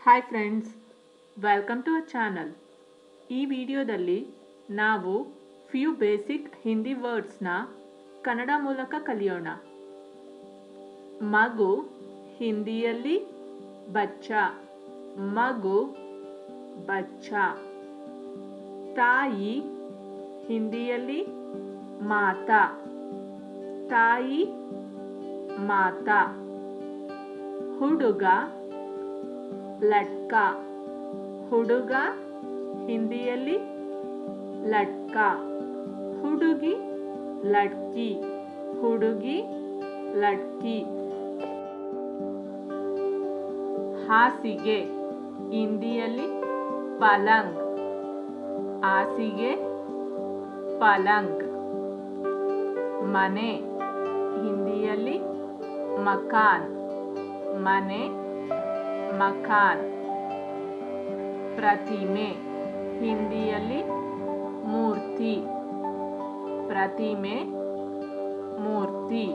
Hi friends, welcome to our channel. ಈ ವಿಡಿಯೋದಲ್ಲಿ ನಾವು ಫ್ಯೂ ಬೇಸಿಕ್ ಹಿಂದಿ ವರ್ಡ್ಸ್ನ ಕನ್ನಡ ಮೂಲಕ ಕಲಿಯೋಣ. ಮಗು ಹಿಂದಿಯಲ್ಲಿ ಬಚ್ಚಾ, ಮಗು ಬಚ್ಚಾ. ತಾಯಿ ಹಿಂದಿಯಲ್ಲಿ ಮಾತಾ, ತಾಯಿ ಮಾತಾ. ಹುಡುಗ ಲಟ್ಕಾ, ಹುಡುಗ ಹಿಂದಿಯಲ್ಲಿ ಲಟ್ಕಾ. ಹುಡುಗಿ ಲಡ್ಕಿ, ಹುಡುಗಿ ಲಡ್ಕಿ. ಹಾಸಿಗೆ ಹಿಂದಿಯಲ್ಲಿ ಪಲಂಗ್, ಹಾಸಿಗೆ ಪಲಂಗ್. ಮನೆ ಹಿಂದಿಯಲ್ಲಿ ಮಕಾನ್, ಮನೆ ಮಕಾನ್. ಪ್ರತಿಮೆ ಹಿಂದಿಯಲ್ಲಿ ಮೂರ್ತಿ, ಪ್ರತಿಮೆ ಮೂರ್ತಿ.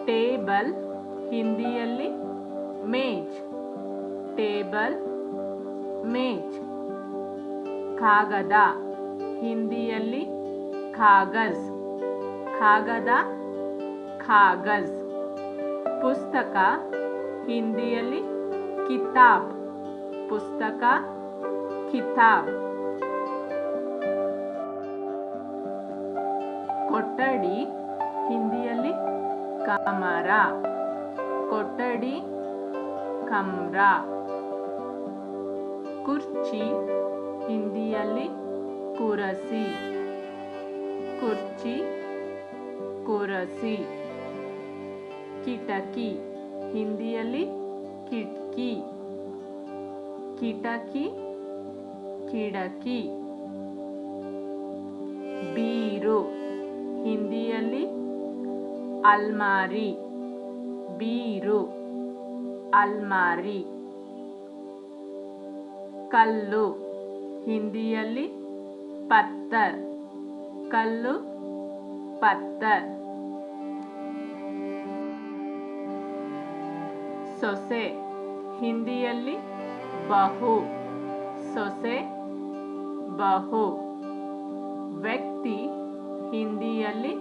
ಟೇಬಲ್ ಹಿಂದಿಯಲ್ಲಿ ಮೇಜ್, ಟೇಬಲ್ ಮೇಜ್. ಕಾಗದ ಹಿಂದಿಯಲ್ಲಿ ಕಾಗಜ್, ಕಾಗದ ಕಾಗಜ್. ಪುಸ್ತಕ ಹಿಂದಿಯಲ್ಲಿ ಕಿತಾಬ್, ಪುಸ್ತಕ ಕಿತಾಬ್. ಕೊಠಡಿ ಹಿಂದಿಯಲ್ಲಿ ಕಮರ, ಕೊಠಡಿ ಕಮ್ರ. ಕುರ್ಚಿ ಹಿಂದಿಯಲ್ಲಿ ಕುರಸಿ, ಕುರ್ಚಿ ಕುರಸಿ. ಕಿಟಕಿ ಹಿಂದಿಯಲ್ಲಿ ಕಿಟ್ಕಿ, ಕಿಟಕಿ ಕಿಡಕಿ. ಬೀರು ಹಿಂದಿಯಲ್ಲಿ ಅಲ್ಮಾರಿ, ಬೀರು ಅಲ್ಮಾರಿ. ಕಲ್ಲು ಹಿಂದಿಯಲ್ಲಿ ಪತ್ತರ್, ಕಲ್ಲು ಪತ್ತರ್. ಸೊಸೆ ಹಿಂದಿಯಲ್ಲಿ ಬಹು, ಸೊಸೆ ಬಹು. ವ್ಯಕ್ತಿ ಹಿಂದಿಯಲ್ಲಿ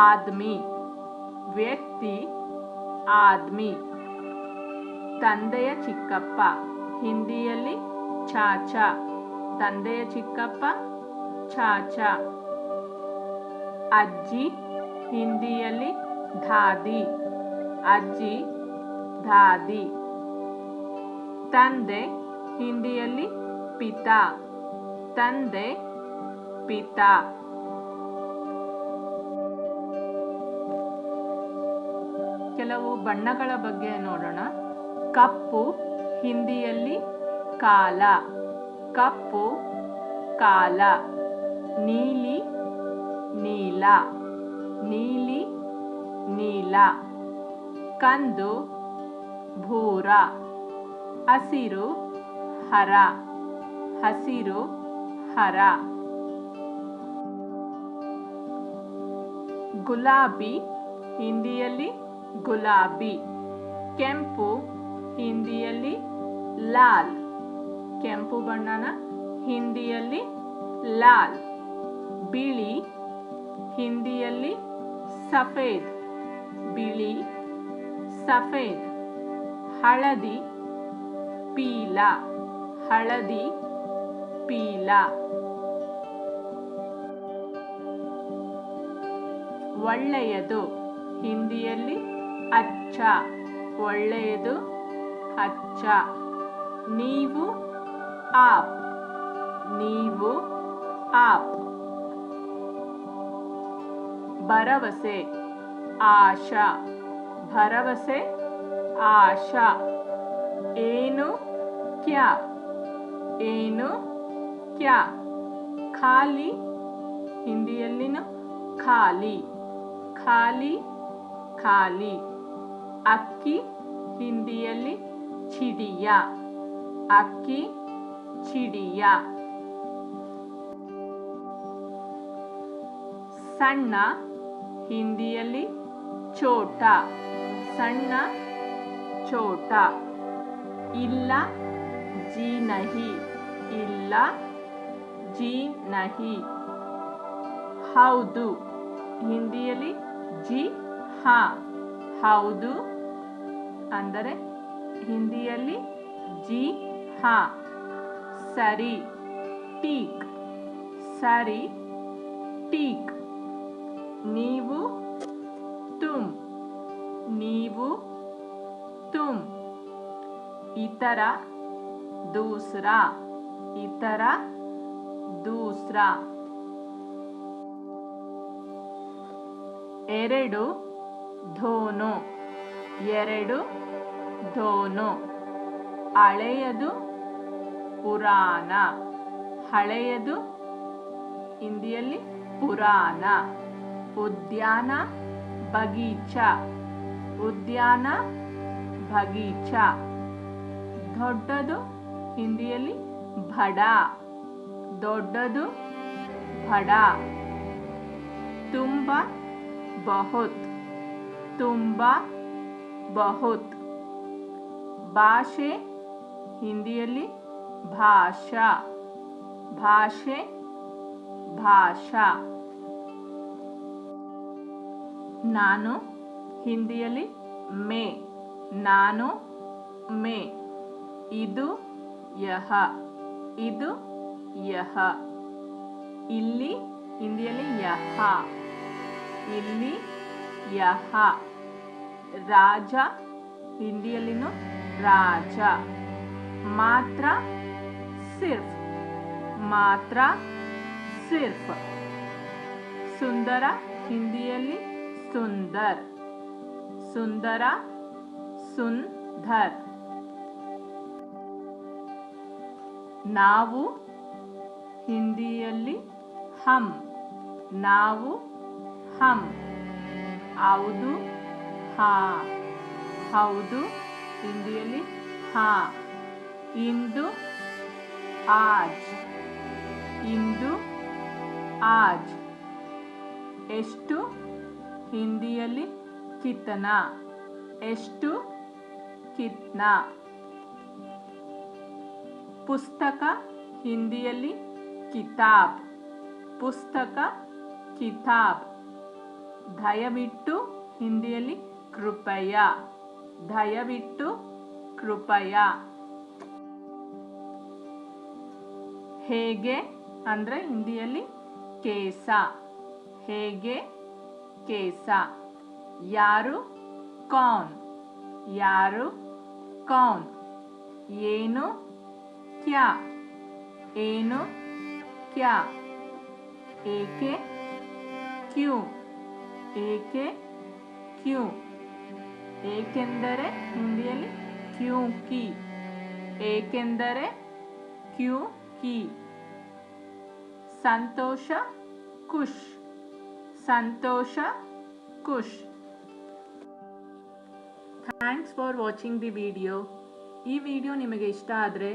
ಆದ್ಮಿ, ವ್ಯಕ್ತಿ ಆದ್ಮಿ. ತಂದೆಯ ಚಿಕ್ಕಪ್ಪ ಹಿಂದಿಯಲ್ಲಿ ಚಾಚಾ, ತಂದೆಯ ಚಿಕ್ಕಪ್ಪ ಚಾಚಾ. ಅಜ್ಜಿ ಹಿಂದಿಯಲ್ಲಿ ದಾದಿ, ಅಜ್ಜಿ ದಾದಿ. ತಂದೆ ಹಿಂದಿಯಲ್ಲಿ ಪಿತಾ, ತಂದೆ ಪಿತಾ. ಕೆಲವು ಬಣ್ಣಗಳ ಬಗ್ಗೆ ನೋಡೋಣ. ಕಪ್ಪು ಹಿಂದಿಯಲ್ಲಿ ಕಾಲ, ಕಪ್ಪು ಕಾಲ. ನೀಲಿ ನೀಲ, ನೀಲಿ ನೀಲ. ಕಂದು ಭೂರ. ಹಸಿರು ಹರ, ಹಸಿರು ಹರ. ಗುಲಾಬಿ ಹಿಂದಿಯಲ್ಲಿ ಗುಲಾಬಿ. ಕೆಂಪು ಹಿಂದಿಯಲ್ಲಿ ಲಾಲ್, ಕೆಂಪು ಬಣ್ಣನ ಹಿಂದಿಯಲ್ಲಿ ಲಾಲ್. ಬಿಳಿ ಹಿಂದಿಯಲ್ಲಿ ಸಫೇದ್, ಬಿಳಿ ಸಫೇದ್. ಹಳದಿ ಪೀಲ, ಹಳದಿ ಪೀಲ. ಒಳ್ಳೆಯದು ಹಿಂದಿಯಲ್ಲಿ ಅಚ್ಚ, ಒಳ್ಳೆಯದು ಅಚ್ಚ. ನೀವು ಆಪ್, ನೀವು ಆಪ್. ಭರವಸೆ ಆಶಾ, ಭರವಸೆ ಆಶಾ. ಏನು ಕ್ಯಾ, ಏನು ಕ್ಯಾ. ಖಾಲಿ ಹಿಂದಿಯಲ್ಲಿನ ಖಾಲಿ, ಖಾಲಿ ಖಾಲಿ. ಅಕ್ಕಿ ಹಿಂದಿಯಲ್ಲಿ ಚಿಡಿಯ, ಅಕ್ಕಿ ಚಿಡಿಯ. ಸಣ್ಣ ಹಿಂದಿಯಲ್ಲಿ ಚೋಟ, ಸಣ್ಣ ಚೋಟ. ಇಲ್ಲ, जी नहीं, ಇಲ್ಲ, जी नहीं. ಹೌದು, ಹಿಂದಿಯಲ್ಲಿ ಜಿ ಹಾ, ಹೌದು ಅಂದರೆ ಹಿಂದಿಯಲ್ಲಿ ಜಿ ಹಾ. ಸರಿ, ಟೀಕ್, ಸರಿ, ಟೀಕ್. ನೀವು, ತುಮ್, ನೀವು, ತುಮ್. ಇತರ, दूसरा, ಇತರ, दूसरा. ಎರಡು, ಧೋನೋ, ಎರಡು, ಧೋನೋ. ಹಳೆಯದು, ಪುರಾಣ, ಹಳೆಯದು ಹಿಂದಿಯಲ್ಲಿ ಪುರಾಣ. ಉದ್ಯಾನ, ಬಗೀಚ, ಉದ್ಯಾನ, ಬಗೀಚ. ದೊಡ್ಡದು ಹಿಂದಿಯಲ್ಲಿ ಬಡ, ದೊಡ್ಡದು, ಬಡ. ತುಂಬ, ಬಹುತ್, ತುಂಬ, ಬಹುತ್. ಭಾಷೆ ಹಿಂದಿಯಲ್ಲಿ ಭಾಷಾ, ಭಾಷೆ, ಭಾಷಾ. ನಾನು ಹಿಂದಿಯಲ್ಲಿ ಮೇ, ನಾನು, ಮೇ. ಇದು, ಯಹ, ಇದು, ಯಹ. ಇಲ್ಲಿ ಹಿಂದಿಯಲ್ಲಿ ಯಹ, ಇಲ್ಲಿ, ಯಹ. ರಾಜ ಹಿಂದಿಯಲ್ಲಿನೂ ರಾಜ. ಮಾತ್ರ, ಸಿರ್ಫ್, ಮಾತ್ರ, ಸಿರ್ಫ್. ಸುಂದರ ಹಿಂದಿಯಲ್ಲಿ ಸುಂದರ್, ಸುಂದರ, ಸುಂದರ್. ನಾವು ಹಿಂದಿಯಲ್ಲಿ ಹಮ್, ನಾವು, ಹಮ್. ಹೌದು, ಹಾ, ಹೌದು ಹಿಂದಿಯಲ್ಲಿ ಹಾ. ಇಂದು, ಆಜ್, ಇಂದು, ಆಜ್. ಎಷ್ಟು ಹಿಂದಿಯಲ್ಲಿ ಕಿತನಾ, ಎಷ್ಟು, ಕಿತ್ನಾ. ಪುಸ್ತಕ ಹಿಂದಿಯಲ್ಲಿ ಕಿತಾಬ್, ಪುಸ್ತಕ, ಕಿತಾಬ್. ದಯವಿಟ್ಟು ಹಿಂದಿಯಲ್ಲಿ ಕೃಪಯ, ದಯವಿಟ್ಟು, ಕೃಪಯ. ಹೇಗೆ ಅಂದರೆ ಹಿಂದಿಯಲ್ಲಿ ಕೇಸ, ಹೇಗೆ, ಕೇಸ. ಯಾರು, ಕೌನ್, ಯಾರು, ಕೌನ್. ಏನು, ಕ್ಯಾ, ಏನು, ಕ್ಯಾ. ಏಕೆ, ಕ್ಯೂ, ಏಕೆ, ಕ್ಯೂ. ಏಕೆಂದರೆ ಹಿಂದಿಯಲ್ಲಿ ಕ್ಯೂಂಕಿ, ಏಕೆಂದರೆ, ಕ್ಯೂಂಕಿ. ಸಂತೋಷ, ಖುಷ್, ಸಂತೋಷ, ಖುಷ್. Thanks for watching the video. ಈ ವಿಡಿಯೋ ನಿಮಗೆ ಇಷ್ಟ ಆದರೆ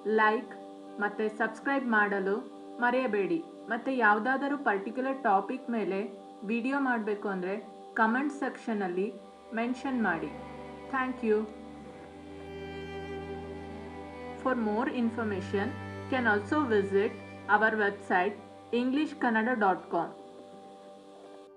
ಲೈಕ್ ಮತ್ತು ಸಬ್ಸ್ಕ್ರೈಬ್ ಮಾಡಲು ಮರೆಯಬೇಡಿ. ಮತ್ತು ಯಾವುದಾದರೂ ಪರ್ಟಿಕ್ಯುಲರ್ ಟಾಪಿಕ್ ಮೇಲೆ ವಿಡಿಯೋ ಮಾಡಬೇಕು ಅಂದರೆ ಕಮೆಂಟ್ ಸೆಕ್ಷನಲ್ಲಿ ಮೆನ್ಷನ್ ಮಾಡಿ. Thank you. For more information, can also visit our website englishkannada.com.